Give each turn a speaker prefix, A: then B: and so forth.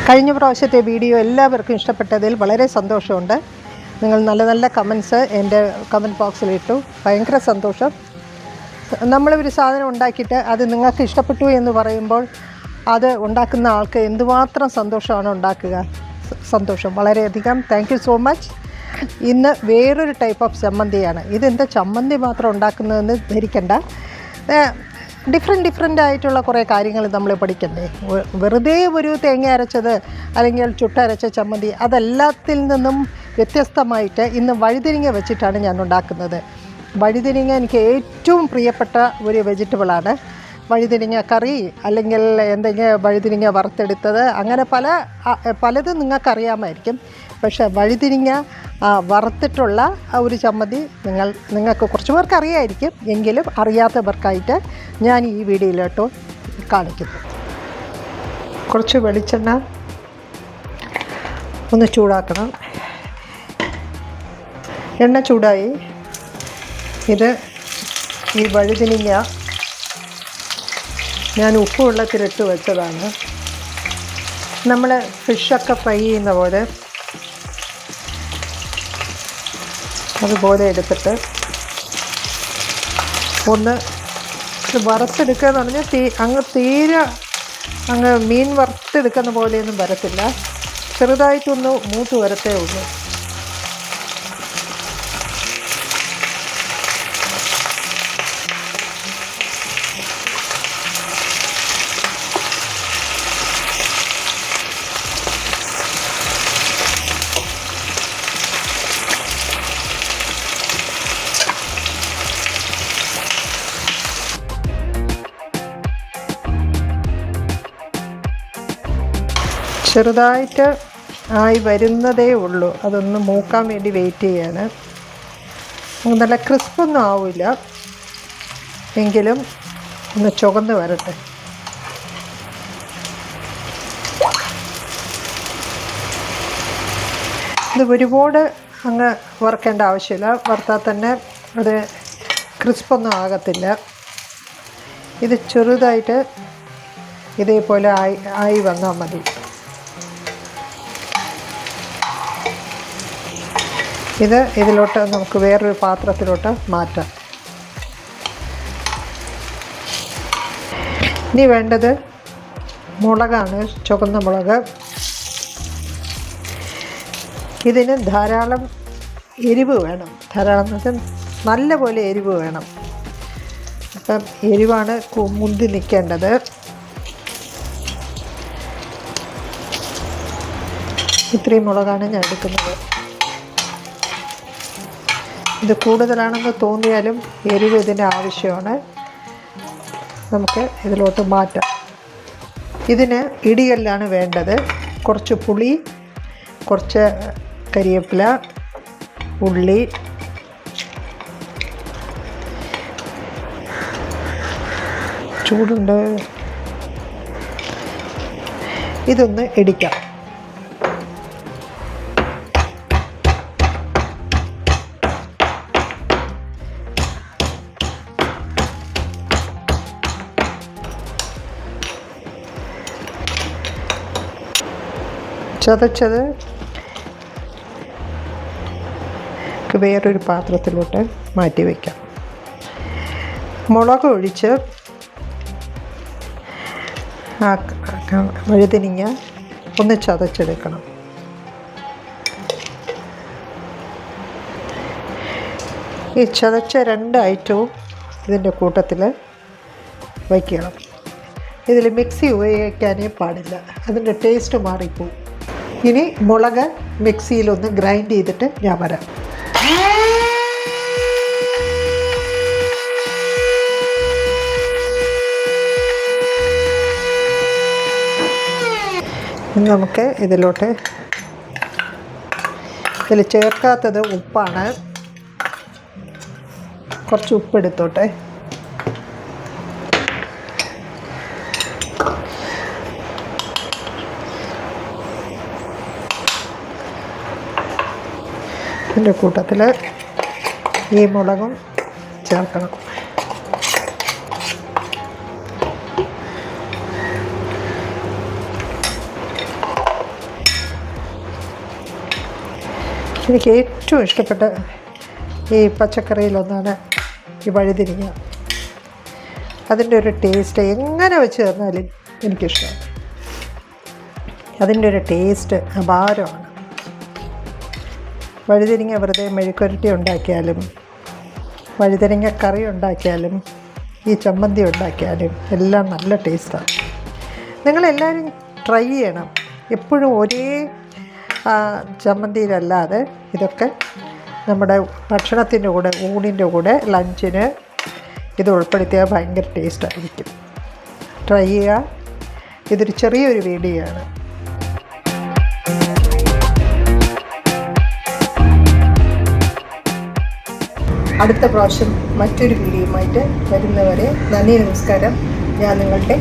A: കഴിഞ്ഞ പ്രാവശ്യത്തെ വീഡിയോ എല്ലാവർക്കും ഇഷ്ടപ്പെട്ടതിൽ വളരെ സന്തോഷമുണ്ട്. നിങ്ങൾ നല്ല നല്ല കമൻസ് എൻ്റെ കമൻറ്റ് ബോക്സിലിട്ടു. ഭയങ്കര സന്തോഷം. നമ്മളൊരു സാധനം ഉണ്ടാക്കിയിട്ട് അത് നിങ്ങൾക്ക് ഇഷ്ടപ്പെട്ടു എന്ന് പറയുമ്പോൾ അത് ഉണ്ടാക്കുന്ന ആൾക്ക് എന്തുമാത്രം സന്തോഷമാണ് ഉണ്ടാക്കുക. സന്തോഷം വളരെയധികം. Thank you so much. ഇന്ന് വേറൊരു ടൈപ്പ് ഓഫ് ചമ്മന്തിയാണ്. ഇതെന്താ ചമ്മന്തി മാത്രം ഉണ്ടാക്കുന്നതെന്ന് ധരിക്കണ്ട. ഡിഫറെൻ്റ് ആയിട്ടുള്ള കുറേ കാര്യങ്ങൾ നമ്മൾ പഠിക്കണ്ടേ. വെറുതെ ഒരു തേങ്ങ അരച്ചത് അല്ലെങ്കിൽ ചുട്ടരച്ച ചമ്മന്തി അതെല്ലാത്തിൽ നിന്നും വ്യത്യസ്തമായിട്ട് ഇന്ന് വഴുതിരിങ്ങ വെച്ചിട്ടാണ് ഞാൻ ഉണ്ടാക്കുന്നത്. വഴുതിരിങ്ങ എനിക്ക് ഏറ്റവും പ്രിയപ്പെട്ട ഒരു വെജിറ്റബിളാണ്. വഴുതിരിങ്ങ കറി അല്ലെങ്കിൽ എന്തെങ്കിലും വഴുതിരിങ്ങ വറുത്തെടുത്തത് അങ്ങനെ പലതും നിങ്ങൾക്കറിയാമായിരിക്കും. പക്ഷേ വഴുതിരിങ്ങ വറുത്തിട്ടുള്ള ഒരു ചമ്മന്തി നിങ്ങൾക്ക് കുറച്ച് പേർക്ക് അറിയാമായിരിക്കും. എങ്കിലും അറിയാത്തവർക്കായിട്ട് ഞാൻ ഈ വീഡിയോയിലോട്ട് കാണിക്കുന്നു. കുറച്ച് വെളിച്ചെണ്ണ ഒന്ന് ചൂടാക്കണം. എണ്ണ ചൂടായി. ഈ വഴുതിരിങ്ങ ഞാൻ ഉപ്പ് വെള്ളത്തിലിട്ട് വെച്ചതാണ്. നമ്മൾ ഫിഷൊക്കെ ഫ്രൈ ചെയ്യുന്ന പോലെ അതുപോലെ എടുത്തിട്ട് ഒന്ന് വറുത്തെടുക്കുക എന്ന് പറഞ്ഞാൽ തീരെ മീൻ വറുത്തെടുക്കുന്ന പോലെയൊന്നും വരത്തില്ല. ചെറുതായിട്ടൊന്ന് മൂത്ത് വരത്തേ ഉള്ളൂ. ചെറുതായിട്ട് ആയി വരുന്നതേ ഉള്ളൂ. അതൊന്ന് മൂക്കാൻ വേണ്ടി വെയിറ്റ് ചെയ്യാണ്. നല്ല ക്രിസ്പൊന്നും ആവില്ല, എങ്കിലും ഒന്ന് ചുവന്ന് വരട്ടെ. ഇത് ഒരുപാട് അങ്ങ് വറുക്കേണ്ട ആവശ്യമില്ല. വറുത്താൽ തന്നെ അത് ക്രിസ്പൊന്നും ആകത്തില്ല. ഇത് ചെറുതായിട്ട് ഇതേപോലെ ആയി വന്നാൽ മതി. ഇതിലോട്ട് നമുക്ക് വേറൊരു പാത്രത്തിലോട്ട് മാറ്റാം. ഇനി വേണ്ടത് മുളകാണ്, ചുവന്ന മുളക്. ഇതിന് ധാരാളം എരിവ് വേണം. നല്ല പോലെ എരിവ് വേണം. അപ്പം എരിവാണ് മുന്തി നിൽക്കേണ്ടത്. ഇത്രയും മുളകാണ് ഞാൻ എടുക്കുന്നത്. ഇത് കൂടുതലാണെന്ന് തോന്നിയാലും എരിവ് ഇതിന് ആവശ്യമാണ്. നമുക്ക് ഇതിലോട്ട് മാറ്റാം. ഇതിന് ഇടികല്ലാണ് വേണ്ടത്. കുറച്ച് പുളി, കുറച്ച് കരിവേപ്പില, ഉള്ളി, ചൂടുണ്ട്. ഇതൊന്ന് ഇടിക്കാം. ചതച്ചത് വേറൊരു പാത്രത്തിലോട്ട് മാറ്റി വയ്ക്കാം. മുളക് ഒഴിച്ച് വഴുതിരിങ്ങ ഒന്ന് ചതച്ചെടുക്കണം. ഈ ചതച്ച 2 ഐറ്റവും ഇതിൻ്റെ കൂട്ടത്തിൽ വയ്ക്കണം. ഇതിൽ മിക്സി ഉപയോഗിക്കാനേ പാടില്ല, അതിൻ്റെ ടേസ്റ്റ് മാറിപ്പോവും. ഇനി മുളക് മിക്സിയിലൊന്ന് ഗ്രൈൻഡ് ചെയ്തിട്ട് ഞാൻ വരാം. നമുക്ക് ഇതിൽ ചേർക്കാത്തത് ഉപ്പാണ്. കുറച്ച് ഉപ്പെടുത്തോട്ടെ. ഇതിൻ്റെ കൂട്ടത്തിൽ ഈ മുളകും ചേർക്കണം. എനിക്ക് ഏറ്റവും ഇഷ്ടപ്പെട്ട ഈ പച്ചക്കറിയിലൊന്നാണ് ഈ വഴുതിരിങ്ങ. അതിൻ്റെ ഒരു ടേസ്റ്റ് എങ്ങനെ വെച്ച് തന്നാലും എനിക്കിഷ്ടമാണ്. അതിൻ്റെ ഒരു ടേസ്റ്റ് അപാരമാണ്. വഴുതിരിങ്ങ വെറുതെ മെഴുക്കുരട്ടി ഉണ്ടാക്കിയാലും വഴുതിരിങ്ങ കറി ഉണ്ടാക്കിയാലും ഈ ചമ്മന്തി ഉണ്ടാക്കിയാലും എല്ലാം നല്ല ടേസ്റ്റാണ്. നിങ്ങളെല്ലാവരും ട്രൈ ചെയ്യണം. എപ്പോഴും ഒരേ ചമ്മന്തിയിലല്ലാതെ ഇതൊക്കെ നമ്മുടെ ഭക്ഷണത്തിൻ്റെ കൂടെ, ഊണിൻ്റെ കൂടെ, ലഞ്ചിന് ഇത് ഉൾപ്പെടുത്തിയാൽ ഭയങ്കര ടേസ്റ്റായിരിക്കും. ട്രൈ ചെയ്യുക. ഇതൊരു ചെറിയൊരു വീഡിയോ ആണ്. അടുത്ത പ്രാവശ്യം മറ്റൊരു വീഡിയോയുമായിട്ട് വരുന്നവരെ നന്ദി, നമസ്കാരം. ഞാൻ നിങ്ങളുടെ